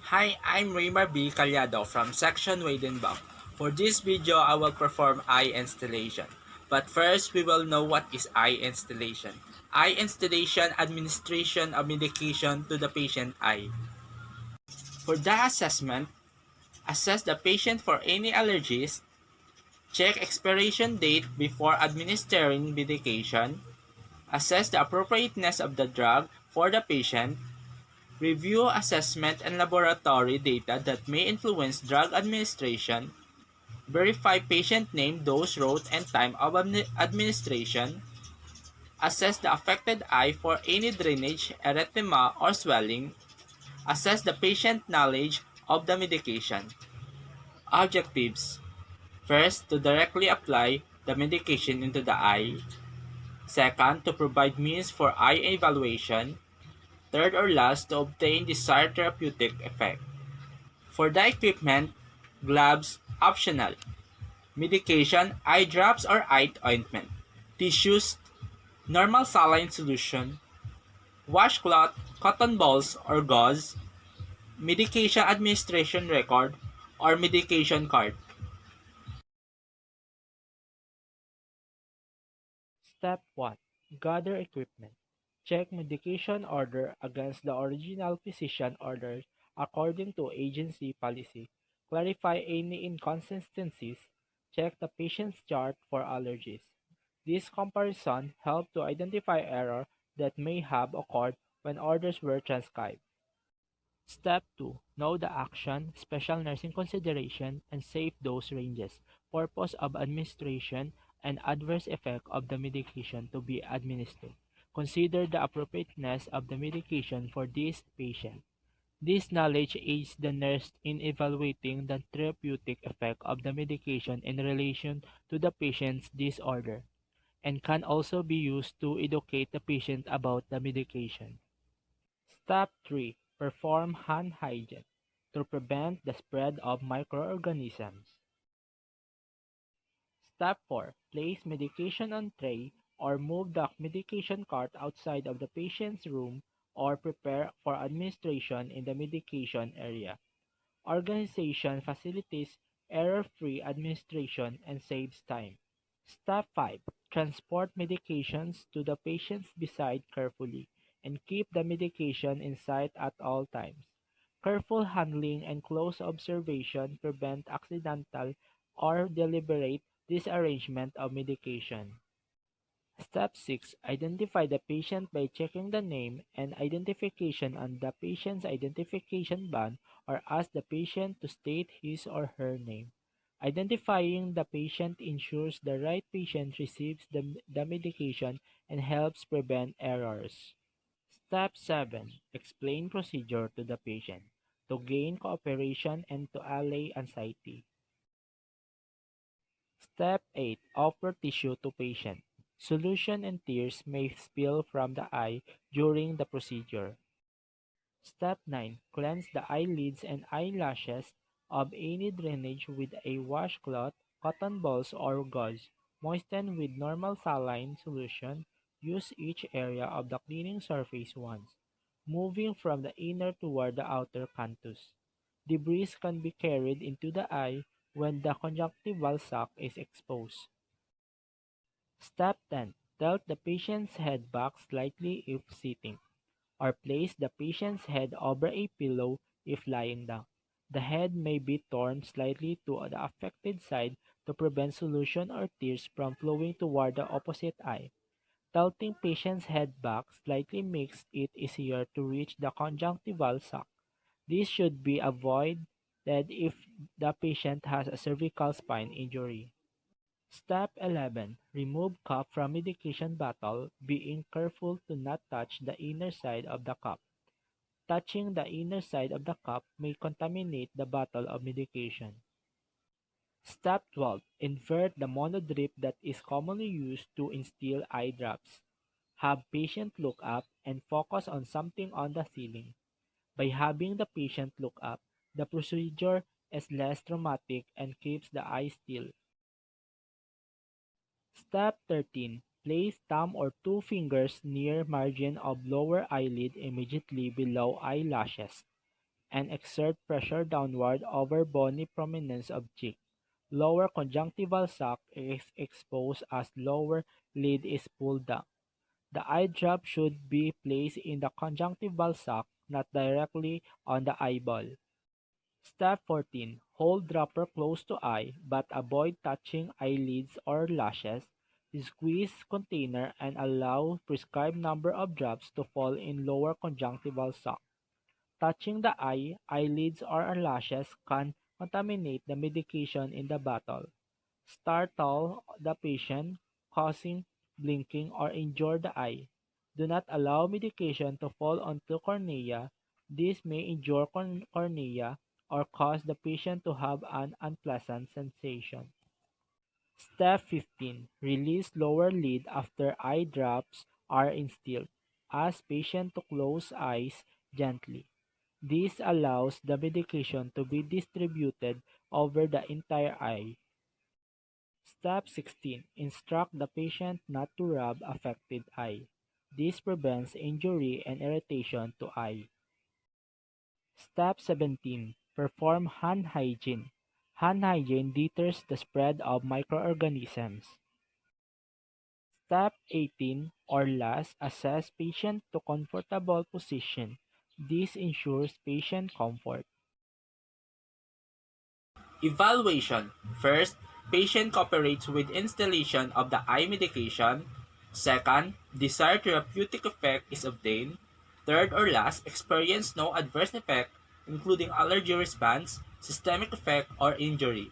Hi, I'm Raymar B. Calyado from Section Weidenbach. For this video, I will perform eye installation. But first, we will know what is eye installation. Eye installation, administration of medication to the patient eye. For the assessment, assess the patient for any allergies, check expiration date before administering medication, assess the appropriateness of the drug for the patient, review assessment and laboratory data that may influence drug administration, verify patient name, dose, route, and time of administration, assess the affected eye for any drainage, erythema, or swelling, assess the patient knowledge of the medication. Objectives: first, to directly apply the medication into the eye. Second, to provide means for eye evaluation. Third or last, to obtain desired therapeutic effect. For the equipment, gloves optional. Medication, eye drops or eye ointment. Tissues, normal saline solution. Washcloth, cotton balls or gauze. Medication administration record or medication card. Step 1. Gather equipment. Check medication order against the original physician orders according to agency policy. Clarify any inconsistencies. Check the patient's chart for allergies. This comparison helps to identify error that may have occurred when orders were transcribed. Step 2. Know the action, special nursing consideration, and safe dose ranges, purpose of administration, and adverse effect of the medication to be administered. Consider the appropriateness of the medication for this patient. This knowledge aids the nurse in evaluating the therapeutic effect of the medication in relation to the patient's disorder, and can also be used to educate the patient about the medication. Step 3. Perform hand hygiene to prevent the spread of microorganisms. Step 4. Place medication on tray or move the medication cart outside of the patient's room or prepare for administration in the medication area. Organization facilitates error-free administration and saves time. Step 5. Transport medications to the patient's bedside carefully, and keep the medication in sight at all times. Careful handling and close observation prevent accidental or deliberate disarrangement of medication. Step 6. Identify the patient by checking the name and identification on the patient's identification band or ask the patient to state his or her name. Identifying the patient ensures the right patient receives the medication and helps prevent errors. Step 7. Explain procedure to the patient to gain cooperation and to allay anxiety. Step 8. Offer tissue to patient. Solution and tears may spill from the eye during the procedure. Step 9. Cleanse the eyelids and eyelashes of any drainage with a washcloth, cotton balls, or gauze. Moisten with normal saline solution. Use each area of the cleaning surface once, moving from the inner toward the outer canthus. Debris can be carried into the eye when the conjunctival sac is exposed. Step 10. Tilt the patient's head back slightly if sitting, or place the patient's head over a pillow if lying down. The head may be turned slightly to the affected side to prevent solution or tears from flowing toward the opposite eye. Tilting patient's head back slightly makes it easier to reach the conjunctival sac. This should be avoided if the patient has a cervical spine injury. Step 11. Remove cup from medication bottle, being careful to not touch the inner side of the cup. Touching the inner side of the cup may contaminate the bottle of medication. Step 12. Invert the monodrip that is commonly used to instill eye drops. Have patient look up and focus on something on the ceiling. By having the patient look up, the procedure is less traumatic and keeps the eye still. Step 13. Place thumb or two fingers near margin of lower eyelid immediately below eyelashes. and exert pressure downward over bony prominence of cheek. Lower conjunctival sac is exposed as lower lid is pulled down. The eye drop should be placed in the conjunctival sac, not directly on the eyeball. Step 14. Hold dropper close to eye, but avoid touching eyelids or lashes. Squeeze container and allow prescribed number of drops to fall in lower conjunctival sac. Touching the eye, eyelids or lashes can contaminate the medication in the bottle, startle the patient, causing blinking or injure the eye. Do not allow medication to fall onto cornea. This may injure cornea or cause the patient to have an unpleasant sensation. Step 15. Release lower lid after eye drops are instilled. Ask patient to close eyes gently. This allows the medication to be distributed over the entire eye. Step 16. Instruct the patient not to rub affected eye. This prevents injury and irritation to eye. Step 17. Perform hand hygiene. Hand hygiene deters the spread of microorganisms. Step 18 or last, assess patient to comfortable position. This ensures patient comfort. Evaluation. First, patient cooperates with installation of the eye medication. Second, desired therapeutic effect is obtained. Third or last, experience no adverse effect, including allergy response, systemic effect, or injury.